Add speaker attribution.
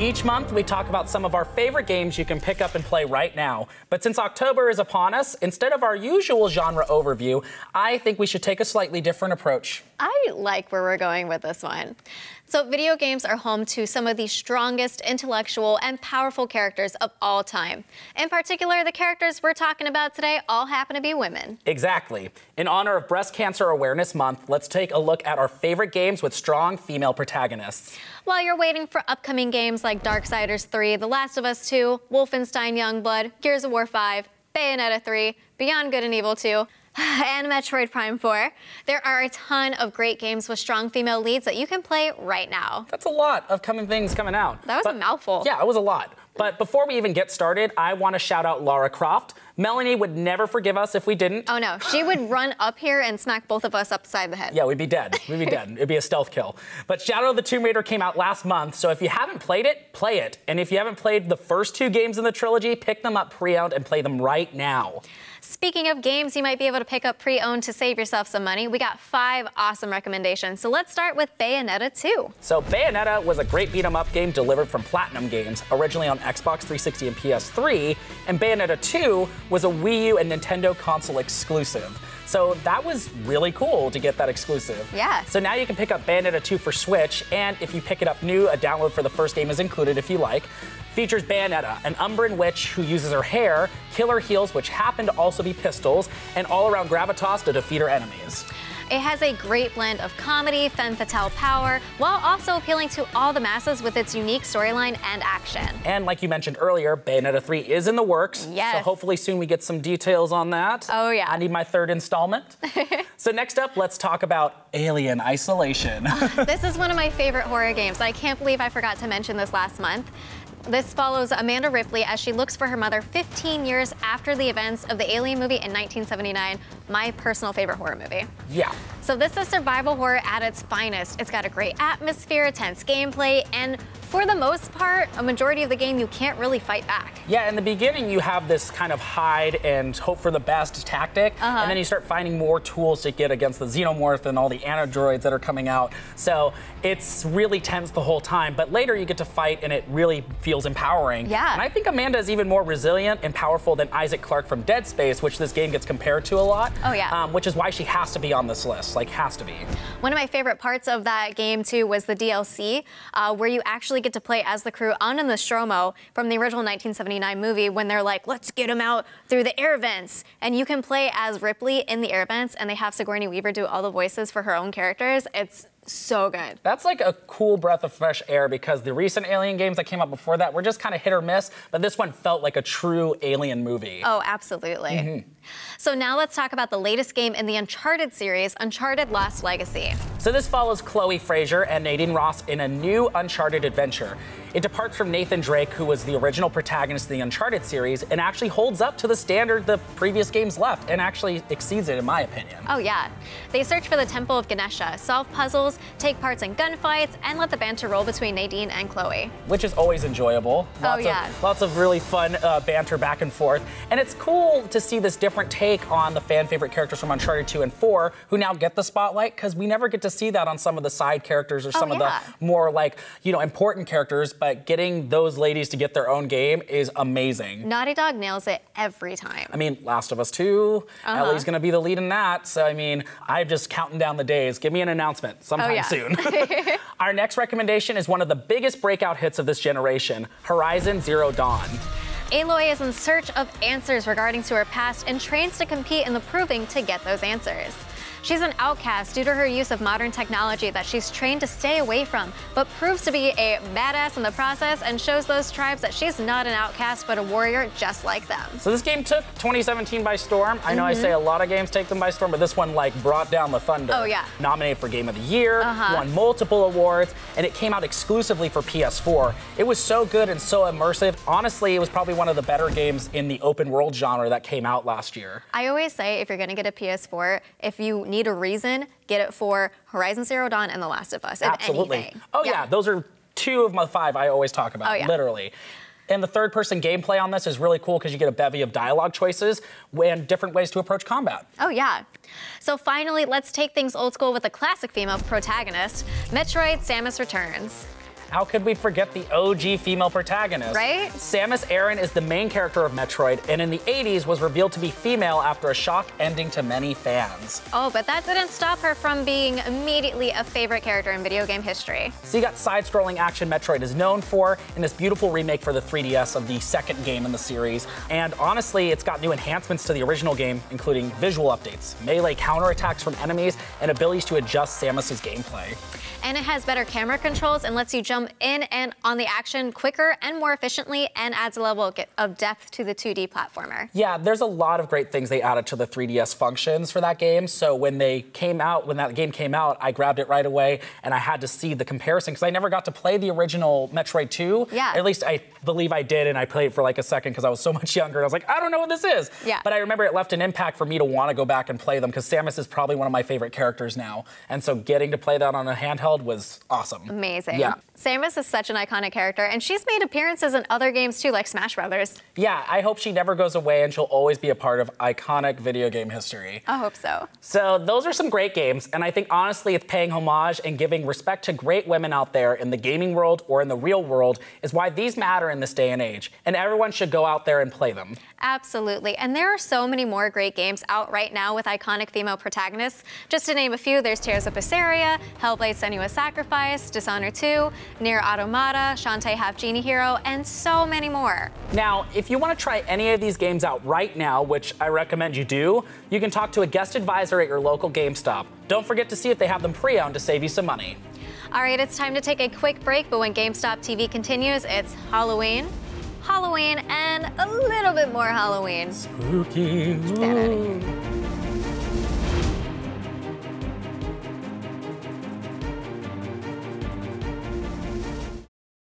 Speaker 1: Each month, we talk about some of our favorite games you can pick up and play right now. But since October is upon us, instead of our usual genre overview, I think we should take a slightly different approach.
Speaker 2: I like where we're going with this one. So video games are home to some of the strongest intellectual and powerful characters of all time. In particular, the characters we're talking about today all happen to be women.
Speaker 1: Exactly. In honor of Breast Cancer Awareness Month, let's take a look at our favorite games with strong female protagonists.
Speaker 2: While you're waiting for upcoming games like Darksiders III, The Last of Us 2, Wolfenstein Youngblood, Gears of War 5, Bayonetta 3, Beyond Good and Evil 2, and Metroid Prime 4, there are a ton of great games with strong female leads that you can play right now.
Speaker 1: That's a lot of things coming out.
Speaker 2: That was a mouthful.
Speaker 1: Yeah, it was a lot. But before we even get started, I want to shout out Lara Croft. Melanie would never forgive us if we didn't.
Speaker 2: Oh no, she would run up here and smack both of us upside the head.
Speaker 1: Yeah, we'd be dead. We'd be dead. It'd be a stealth kill. But Shadow of the Tomb Raider came out last month, so if you haven't played it, play it. And if you haven't played the first two games in the trilogy, pick them up pre-owned and play them right now.
Speaker 2: Speaking of games you might be able to pick up pre-owned to save yourself some money, we got 5 awesome recommendations. So let's start with Bayonetta 2.
Speaker 1: So Bayonetta was a great beat-em-up game delivered from Platinum Games, originally on Xbox 360 and PS3, and Bayonetta 2 was a Wii U and Nintendo console exclusive. So that was really cool to get that exclusive.
Speaker 2: Yeah.
Speaker 1: So now you can pick up Bayonetta 2 for Switch, and if you pick it up new, a download for the first game is included if you like. Features Bayonetta, an Umbran witch who uses her hair, killer heels, which happen to also be pistols, and all-around gravitas to defeat her enemies.
Speaker 2: It has a great blend of comedy, femme fatale power, while also appealing to all the masses with its unique storyline and action.
Speaker 1: And like you mentioned earlier, Bayonetta 3 is in the works.
Speaker 2: Yes.
Speaker 1: So hopefully soon we get some details on that.
Speaker 2: Oh yeah.
Speaker 1: I need my 3rd installment. So next up, let's talk about Alien Isolation.
Speaker 2: This is one of my favorite horror games. I can't believe I forgot to mention this last month. This follows Amanda Ripley as she looks for her mother 15 years after the events of the Alien movie in 1979, my personal favorite horror movie.
Speaker 1: Yeah.
Speaker 2: So this is survival horror at its finest. It's got a great atmosphere, tense gameplay, and for the most part, a majority of the game you can't really fight back.
Speaker 1: Yeah, in the beginning you have this kind of hide and hope for the best tactic, and then you start finding more tools to get against the xenomorph and all the androids that are coming out. So it's really tense the whole time, but later you get to fight and it really feels empowering.
Speaker 2: Yeah.
Speaker 1: And I think Amanda is even more resilient and powerful than Isaac Clarke from Dead Space, which this game gets compared to a lot.
Speaker 2: Oh yeah.
Speaker 1: Which is why she has to be on this list, like has to be.
Speaker 2: One of my favorite parts of that game too was the DLC, where you actually get to play as the crew on the Nostromo from the original 1979 movie when they're like, let's get him out through the air vents. And you can play as Ripley in the air vents, and they have Sigourney Weaver do all the voices for her own characters. It's so good.
Speaker 1: That's like a cool breath of fresh air because the recent Alien games that came out before that were just kind of hit or miss, but this one felt like a true Alien movie.
Speaker 2: Oh, absolutely. So now let's talk about the latest game in the Uncharted series, Uncharted Lost Legacy.
Speaker 1: So this follows Chloe Fraser and Nadine Ross in a new Uncharted adventure. It departs from Nathan Drake, who was the original protagonist of the Uncharted series, and actually holds up to the standard the previous games left, and actually exceeds it in my opinion.
Speaker 2: Oh yeah. They search for the Temple of Ganesha, solve puzzles, take parts in gunfights, and let the banter roll between Nadine and Chloe.
Speaker 1: Which is always enjoyable. Lots of really fun banter back and forth. And it's cool to see this different take on the fan favorite characters from Uncharted 2 and 4 who now get the spotlight, because we never get to see that on some of the side characters or some of the more important characters, but getting those ladies to get their own game is amazing.
Speaker 2: Naughty Dog nails it every time.
Speaker 1: I mean, Last of Us 2, Ellie's gonna be the lead in that, so I mean, I'm just counting down the days. Give me an announcement sometime soon. Our next recommendation is one of the biggest breakout hits of this generation, Horizon Zero Dawn.
Speaker 2: Aloy is in search of answers regarding to her past and trains to compete in the proving to get those answers. She's an outcast due to her use of modern technology that she's trained to stay away from, but proves to be a badass in the process and shows those tribes that she's not an outcast, but a warrior just like them.
Speaker 1: So this game took 2017 by storm. I know I say a lot of games take them by storm, but this one brought down the thunder.
Speaker 2: Oh yeah.
Speaker 1: Nominated for Game of the Year, won multiple awards, and it came out exclusively for PS4. It was so good and so immersive. Honestly, it was probably one of the better games in the open world genre that came out last year.
Speaker 2: I always say if you're gonna get a PS4, if you need a reason, get it for Horizon Zero Dawn and The Last of Us.
Speaker 1: Absolutely.
Speaker 2: Anything.
Speaker 1: Oh yeah, those are 2 of my 5 I always talk about, literally. And the third-person gameplay on this is really cool because you get a bevy of dialogue choices and different ways to approach combat.
Speaker 2: Oh yeah. So finally, let's take things old school with the classic theme of Protagonist, Metroid Samus Returns.
Speaker 1: how could we forget the OG female protagonist?
Speaker 2: Right?
Speaker 1: Samus Aran is the main character of Metroid, and in the 80s was revealed to be female after a shock ending to many fans.
Speaker 2: Oh, but that didn't stop her from being immediately a favorite character in video game history.
Speaker 1: So you got side-scrolling action Metroid is known for in this beautiful remake for the 3DS of the second game in the series. And honestly, it's got new enhancements to the original game, including visual updates, melee counterattacks from enemies, and abilities to adjust Samus's gameplay.
Speaker 2: And it has better camera controls and lets you jump in and on the action quicker and more efficiently, and adds a level of depth to the 2D platformer.
Speaker 1: Yeah, there's a lot of great things they added to the 3DS functions for that game. So when that game came out, I grabbed it right away, and I had to see the comparison because I never got to play the original Metroid 2.
Speaker 2: Yeah.
Speaker 1: At least I believe I did, and I played it for like a second because I was so much younger. And I was like, I don't know what this is.
Speaker 2: Yeah.
Speaker 1: But I remember it left an impact for me to want to go back and play them because Samus is probably one of my favorite characters now. And so getting to play that on a handheld was awesome.
Speaker 2: Amazing.
Speaker 1: Yeah.
Speaker 2: Samus is such an iconic character, and she's made appearances in other games too, like Smash Brothers.
Speaker 1: Yeah, I hope she never goes away and she'll always be a part of iconic video game history.
Speaker 2: I hope so.
Speaker 1: So those are some great games, and I think honestly it's paying homage and giving respect to great women out there in the gaming world or in the real world is why these matter in this day and age, and everyone should go out there and play them.
Speaker 2: Absolutely, and there are so many more great games out right now with iconic female protagonists. Just to name a few, there's Tears of Berseria, Hellblade: Senua's Sacrifice, Dishonored 2, Nier Automata, Shantae Half-Genie Hero, and so many more.
Speaker 1: Now, if you want to try any of these games out right now, which I recommend you do, you can talk to a guest advisor at your local GameStop. Don't forget to see if they have them pre-owned to save you some money.
Speaker 2: All right, it's time to take a quick break, but when GameStop TV continues, it's Halloween, and a little bit more Halloween.
Speaker 1: Spooky.
Speaker 2: Get that out of here.